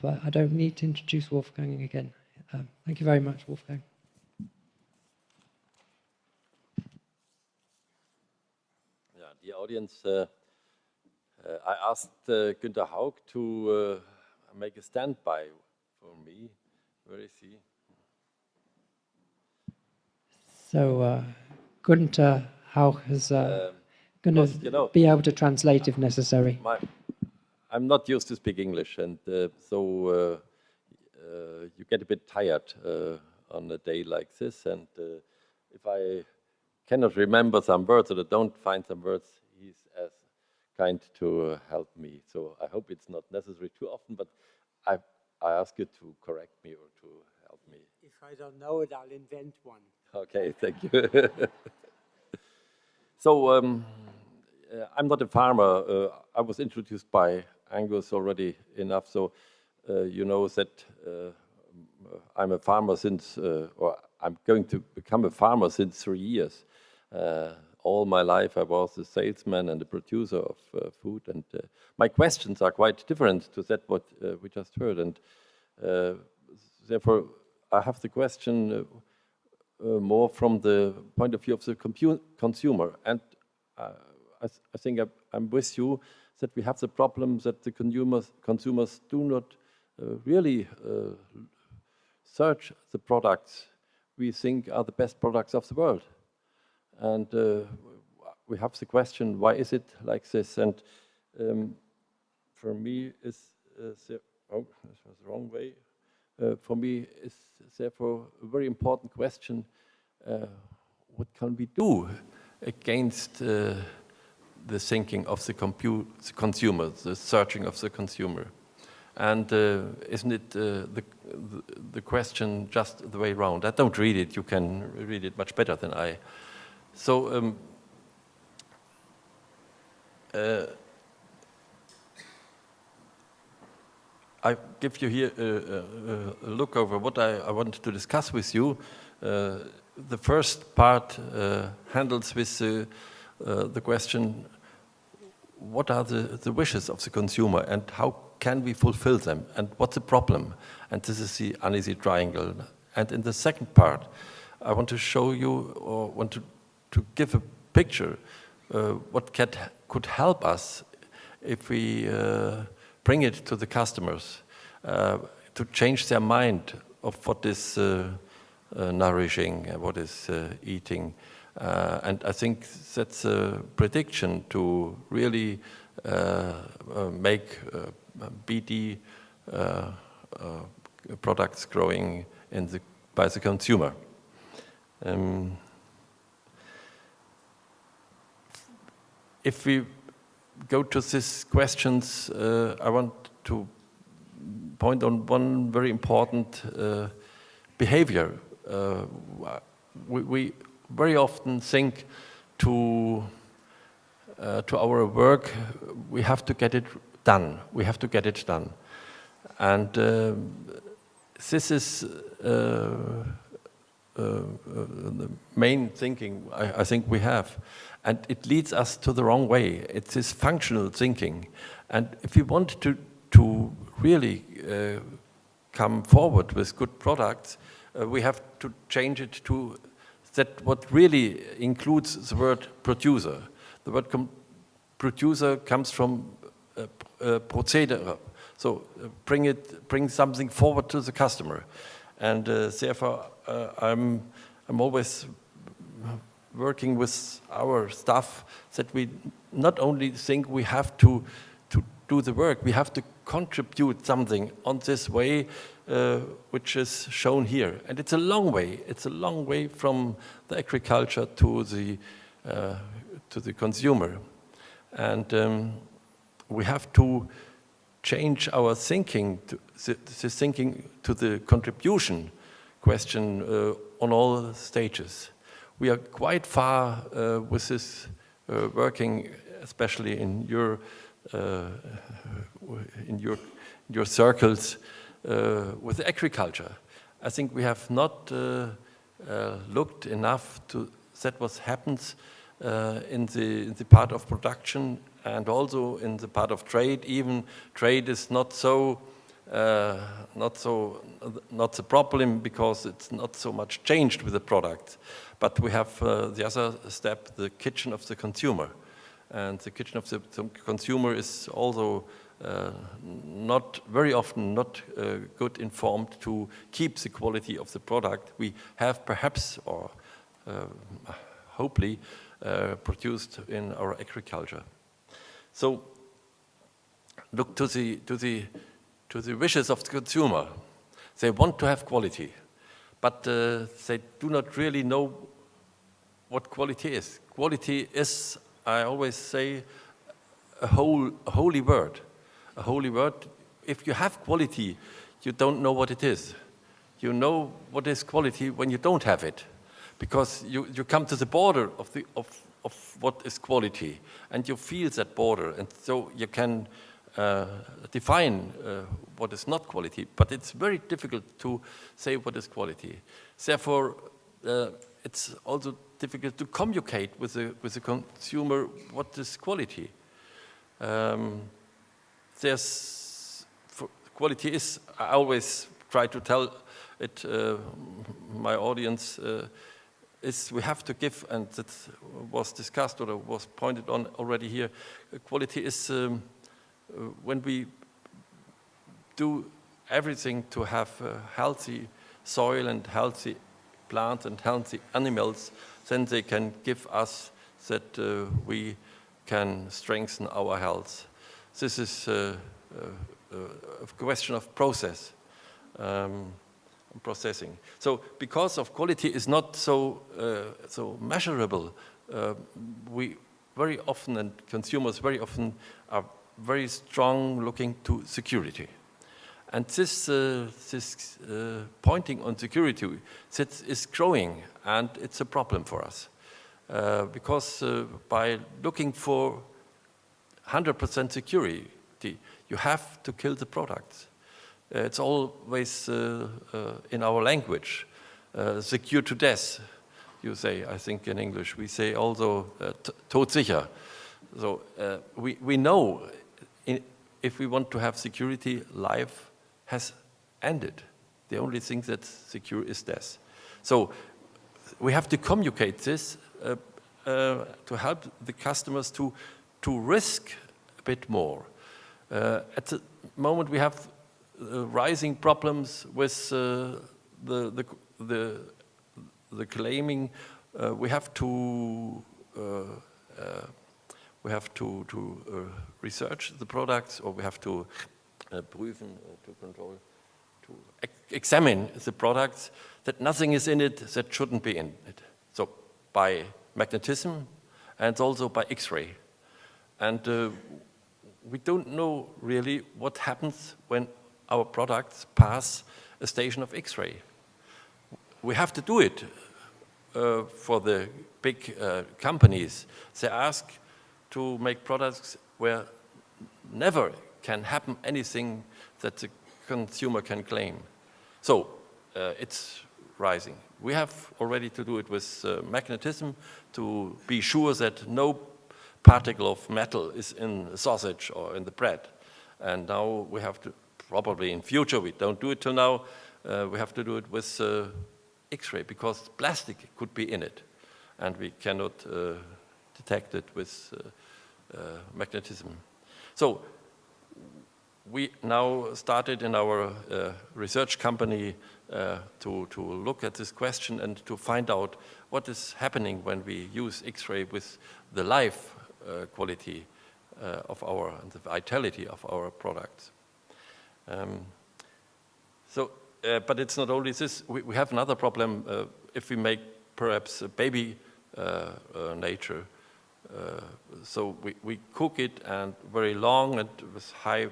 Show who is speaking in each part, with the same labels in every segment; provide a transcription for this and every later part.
Speaker 1: but I don't need to introduce Wolfgang again. Thank you very much, Wolfgang.
Speaker 2: Yeah, the audience, I asked Günter Haug to make a standby for me. Where is he?
Speaker 1: So Günter Haug is going to be able to translate if necessary.
Speaker 2: I'm not used to speak English, and so you get a bit tired on a day like this. And if I cannot remember some words or don't find some words, he's as kind to help me. So I hope it's not necessary too often, but I ask you to correct me or to help me.
Speaker 3: If I don't know it, I'll invent one.
Speaker 2: Okay, thank you. So I'm not a farmer. I was introduced by Angus already enough, so you know that I'm a farmer since, or I'm going to become a farmer since 3 years. All my life I was a salesman and a producer of food, and my questions are quite different to that what we just heard, and therefore I have the question more from the point of view of the consumer, and I think I'm with you that we have the problem that the consumers do not really search the products we think are the best products of the world. And we have the question, why is it like this? And for me, this was the wrong way. For me, it's therefore a very important question. What can we do against the thinking of the consumer, the searching of the consumer? And isn't it the question just the way around? I don't read it. You can read it much better than I. So I give you here a look over what I want to discuss with you. The first part handles with the question, what are the wishes of the consumer and how can we fulfill them and what's the problem? And this is the uneasy triangle. And in the second part, I want to show you or want to give a picture what could help us if we bring it to the customers to change their mind of what is nourishing, what is eating. And I think that's a prediction to really make BD products growing by the consumer. If we go to these questions, I want to point on one very important behavior. We very often think to our work, we have to get it done. We have to get it done. And this is the main thinking I think we have. And it leads us to the wrong way. It's this functional thinking. And if we want to really come forward with good products, we have to change it to that what really includes the word producer. The word producer comes from procedere. So bring something forward to the customer. And therefore, I'm always working with our staff that we not only think we have to do the work, we have to contribute something on this way which is shown here. And it's a long way. It's a long way from the agriculture to the consumer. And we have to change our thinking, thinking to the contribution question on all stages. We are quite far with this working, especially in your circles with agriculture. I think we have not looked enough to that what happens in the part of production and also in the part of trade. Even trade is not so not the problem because it's not so much changed with the product. But we have the other step, the kitchen of the consumer. And the kitchen of the consumer is also not very often not good informed to keep the quality of the product we have perhaps or hopefully produced in our agriculture. So look to the wishes of the consumer. They want to have quality, but they do not really know what quality is. Quality is, I always say, a holy word. A holy word. If you have quality, you don't know what it is. You know what is quality when you don't have it, because you come to the border of what is quality, and you feel that border, and so you can define what is not quality. But it's very difficult to say what is quality. Therefore, it's also difficult to communicate with the consumer what is quality. Quality is, I always try to tell it, my audience, is we have to give, and that was discussed or was pointed on already here, quality is when we do everything to have healthy soil and healthy plants and healthy animals, then they can give us that we can strengthen our health. This is a question of processing. So because of quality is not so measurable, we very often, and consumers very often, are very strong looking to security. And this pointing on security is growing, and it's a problem for us. Because by looking for 100% security, you have to kill the products. It's always in our language, secure to death, you say, I think in English. We say also todsicher. So we know if we want to have security, life has ended. The only thing that's secure is death. So we have to communicate this to help the customers to risk a bit more. At the moment, we have rising problems with the claiming. We have to research the products, or we have to prüfen, to control, to examine the products, that nothing is in it that shouldn't be in it. So by magnetism and also by X-ray. And we don't know really what happens when our products pass a station of X-ray. We have to do it for the big companies. They ask to make products where never can happen anything that the consumer can claim. So it's rising. We have already to do it with magnetism to be sure that no particle of metal is in the sausage or in the bread. And now we have to, probably in future, we don't do it till now, we have to do it with X-ray, because plastic could be in it, and we cannot detect it with magnetism. So we now started in our research company to look at this question and to find out what is happening when we use X-ray with the life quality of and the vitality of our products. But it's not only this. We have another problem if we make perhaps a baby nature. So we cook it and very long and with high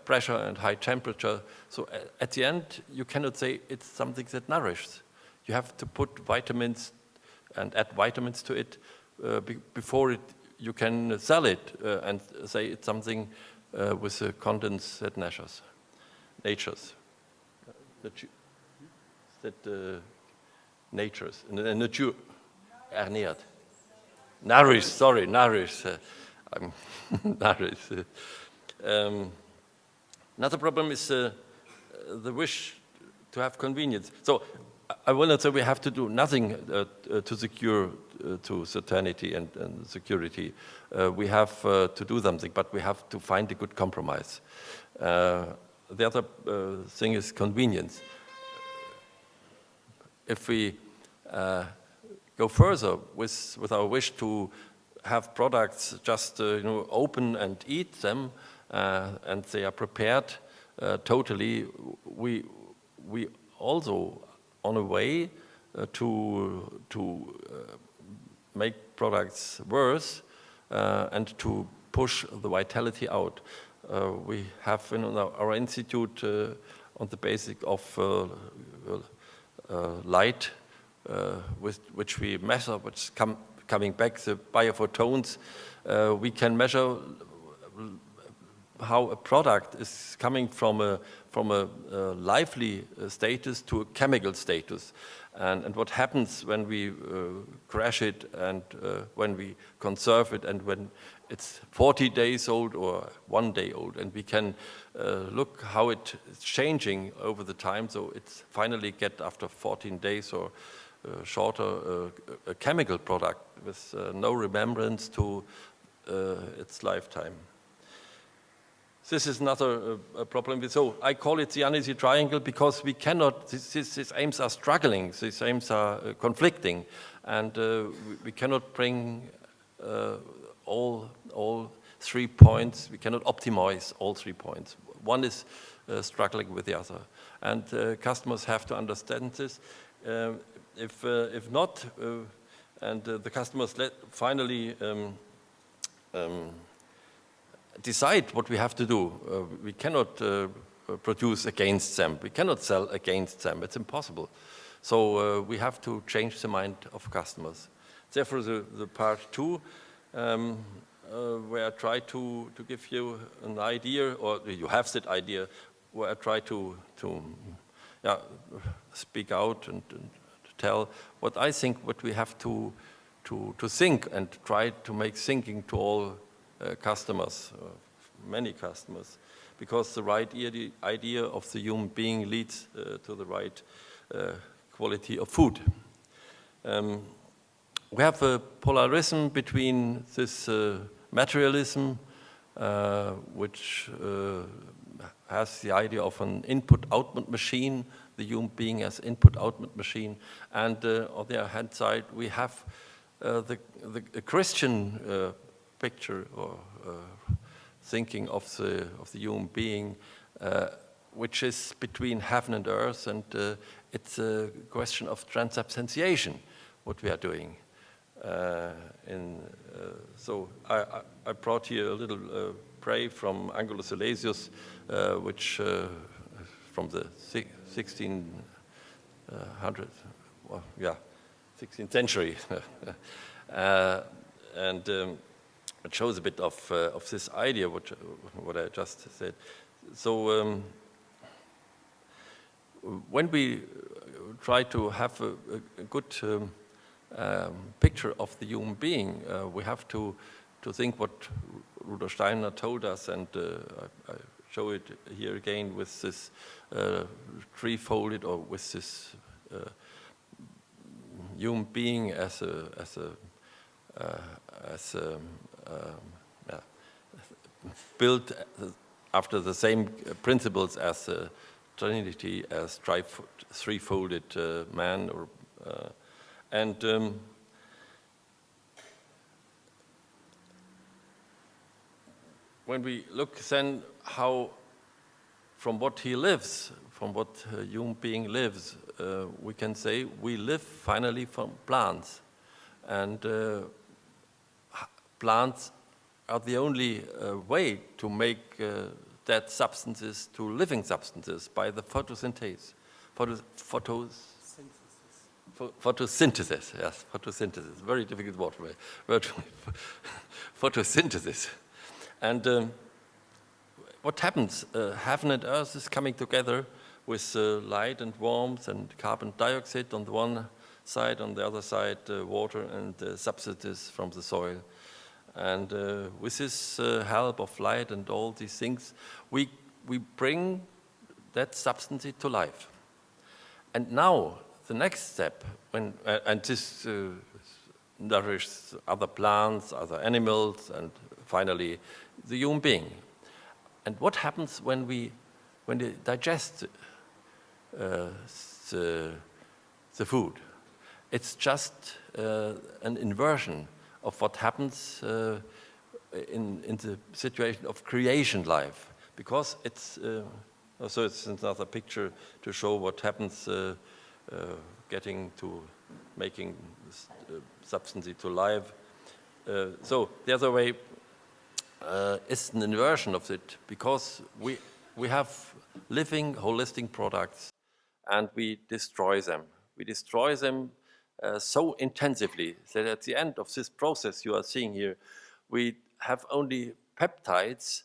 Speaker 2: pressure and high temperature. So at the end, you cannot say it's something that nourishes. You have to put vitamins and add vitamins to it before you can sell it and say it's something with the contents that natures. Nature ernährt. Nourish, sorry, nourish. Nourish. Another problem is the wish to have convenience. So I will not say we have to do nothing to secure to certainty and security. We have to do something, but we have to find a good compromise. The other thing is convenience. If we go further with our wish to have products just open and eat them, and they are prepared totally, we also on a way to make products worse and to push the vitality out. We have in our institute on the basis of light, with which we measure, which coming back, the biophotons, we can measure how a product is coming from a lively status to a chemical status, and what happens when we crash it and when we conserve it and when it's 40 days old or 1 day old, and we can look how it is changing over the time. So it's finally get after 14 days or shorter a chemical product with no remembrance to its lifetime. This is another problem. So I call it the uneasy triangle because we cannot, these aims are struggling, these aims are conflicting, and we cannot bring all 3 points, we cannot optimize all 3 points. One is struggling with the other. And customers have to understand this. If not, and the customers finally decide what we have to do. We cannot produce against them. We cannot sell against them. It's impossible. So we have to change the mind of customers. Therefore, the part 2, where I try to give you an idea, or you have that idea, where I try to speak out and tell what I think, what we have to think, and try to make thinking to all customers, many customers, because the right idea of the human being leads to the right quality of food. We have a polarism between this materialism, which has the idea of an input-output machine, the human being as input-output machine, and on the other hand side, we have the Christian picture or thinking of the human being, which is between heaven and earth, and it's a question of transubstantiation, what we are doing. So I brought here a little prayer from Angelus Silesius, which from the 1600s, well, yeah, 16th century, and it shows a bit of this idea, what I just said. So when we try to have a good picture of the human being, we have to think what Rudolf Steiner told us, and I show it here again with this three-folded, or with this human being as built after the same principles as the Trinity, as three-folded man, or and when we look then how, from what he lives, from what a human being lives, we can say we live finally from plants. And plants are the only way to make dead substances to living substances by the photosynthesis. Photosynthesis, yes, photosynthesis. Very difficult word. Photosynthesis. And what happens? Heaven and earth is coming together with light and warmth and carbon dioxide on the one side, on the other side water and substances from the soil. And with this help of light and all these things, we we bring that substance to life. And now the next step, and this nourishes other plants, other animals, and finally the human being. And what happens when we digest the food? It's just an inversion of what happens in the situation of creation life, because it's so it's another picture to show what happens getting to making substance to life. So the other way is an inversion of it, because we have living holistic products and we destroy them. We destroy them so intensively that at the end of this process you are seeing here, we have only peptides,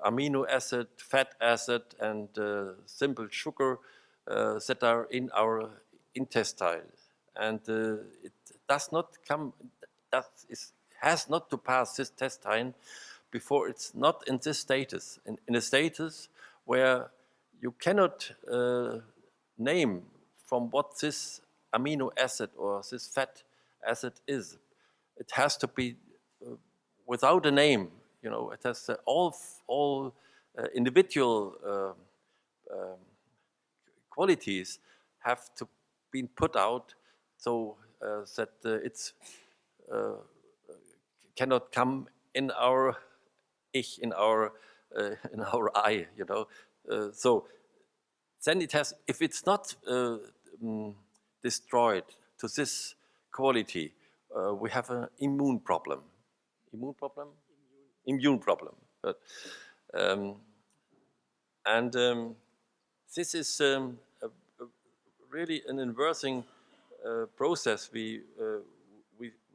Speaker 2: amino acid, fat acid, and simple sugar that are in our intestine. And it does not come, has not to pass this intestine before it's not in this status, in a status where you cannot name from what this amino acid or this fat acid is. It has to be without a name. You know, it has all individual qualities have to be put out, so that it's cannot come in our in our eye. You know, so then it has. If it's not destroyed to this quality, we have an immune problem. Immune problem? Immune problem. This is really an inversing process we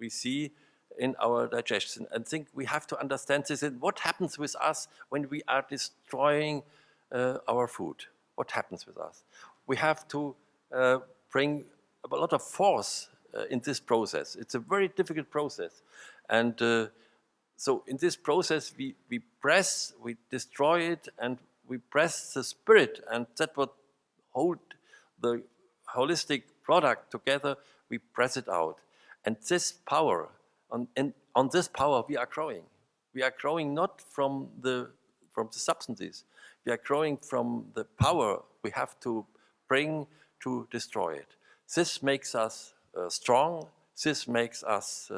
Speaker 2: see in our digestion. And think we have to understand this. And what happens with us when we are destroying our food? What happens with us? We have to bring a lot of force in this process. It's a very difficult process. And so in this process, we press, we destroy it, and we press the spirit, and that what hold the holistic product together, we press it out. And this power, on this power we are growing. We are growing not from the substances. We are growing from the power we have to bring to destroy it. This makes us strong. This makes us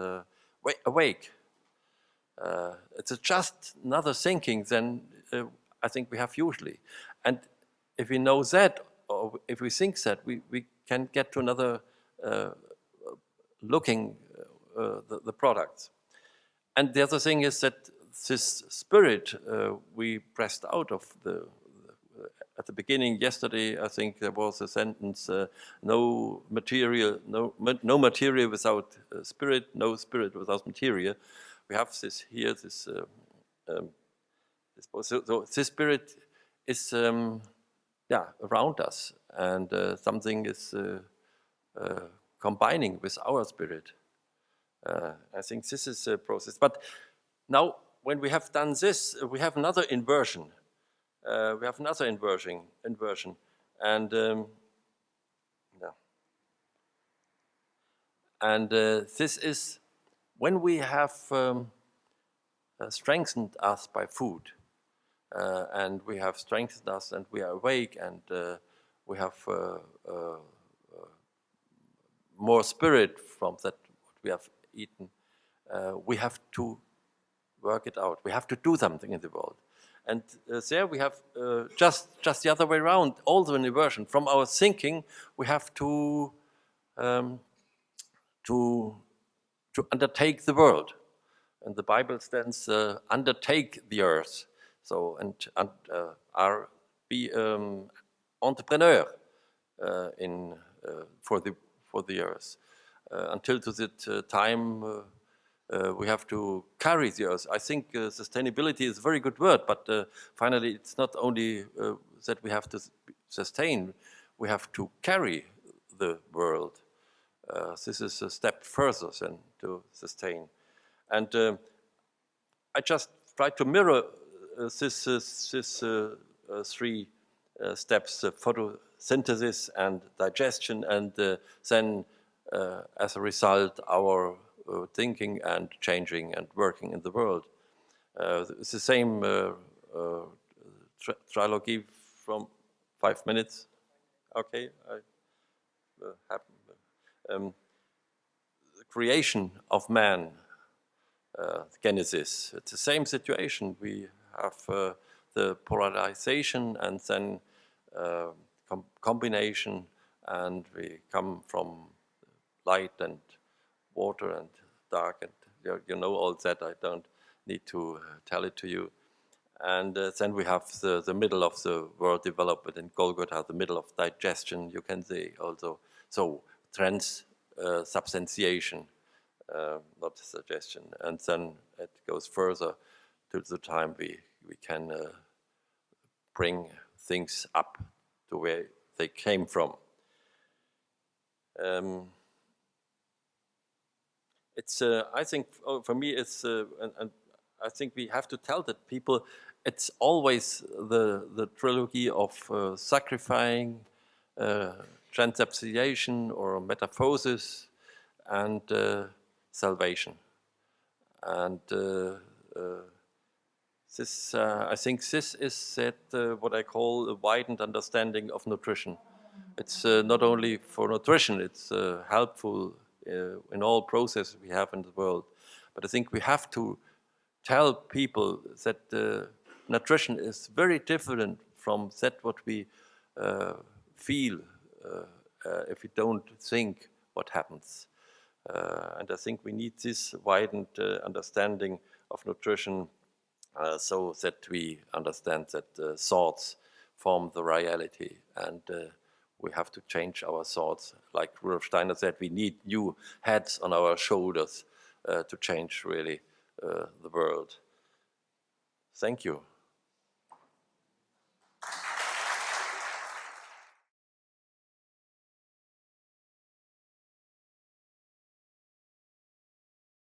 Speaker 2: awake. It's just another thinking than I think we have usually. And if we know that, or if we think that, we can get to another looking the products. And the other thing is that this spirit we pressed out of at the beginning yesterday, I think there was a sentence: no material without spirit, no spirit without material. We have this here. So this spirit is around us, and something is combining with our spirit. I think this is a process. But now, when we have done this, we have another inversion. And this is when we have strengthened us by food, and we have strengthened us, and we are awake, and we have more spirit from that what we have eaten. We have to work it out. We have to do something in the world. And there we have just the other way around, also an inversion. From our thinking, we have to undertake the world. And the Bible stands undertake the earth. So be entrepreneur for the earth. Until to that time, we have to carry the earth. I think sustainability is a very good word, but finally it's not only that we have to sustain, we have to carry the world. This is a step further than to sustain. And I just try to mirror three steps: photosynthesis and digestion, and then, as a result, our thinking and changing and working in the world. It's the same trilogy from 5 minutes. Okay, the creation of man, Genesis. It's the same situation. We have the polarization and then combination, and we come from light and water and dark, and you know all that. I don't need to tell it to you. And then we have the middle of the world development in Golgotha, the middle of digestion, you can say also. So transubstantiation, not suggestion. And then it goes further to the time we can bring things up to where they came from. It's I think for me it's and I think we have to tell that people. It's always the trilogy of sacrificing, transubstantiation or metamorphosis, and salvation. And this, I think, this is what I call a widened understanding of nutrition. It's not only for nutrition; it's helpful in all processes we have in the world. But I think we have to tell people that nutrition is very different from that what we feel if we don't think what happens. And I think we need this widened understanding of nutrition so that we understand that thoughts form the reality, and we have to change our thoughts. Like Rudolf Steiner said, we need new heads on our shoulders to change really the world. Thank you.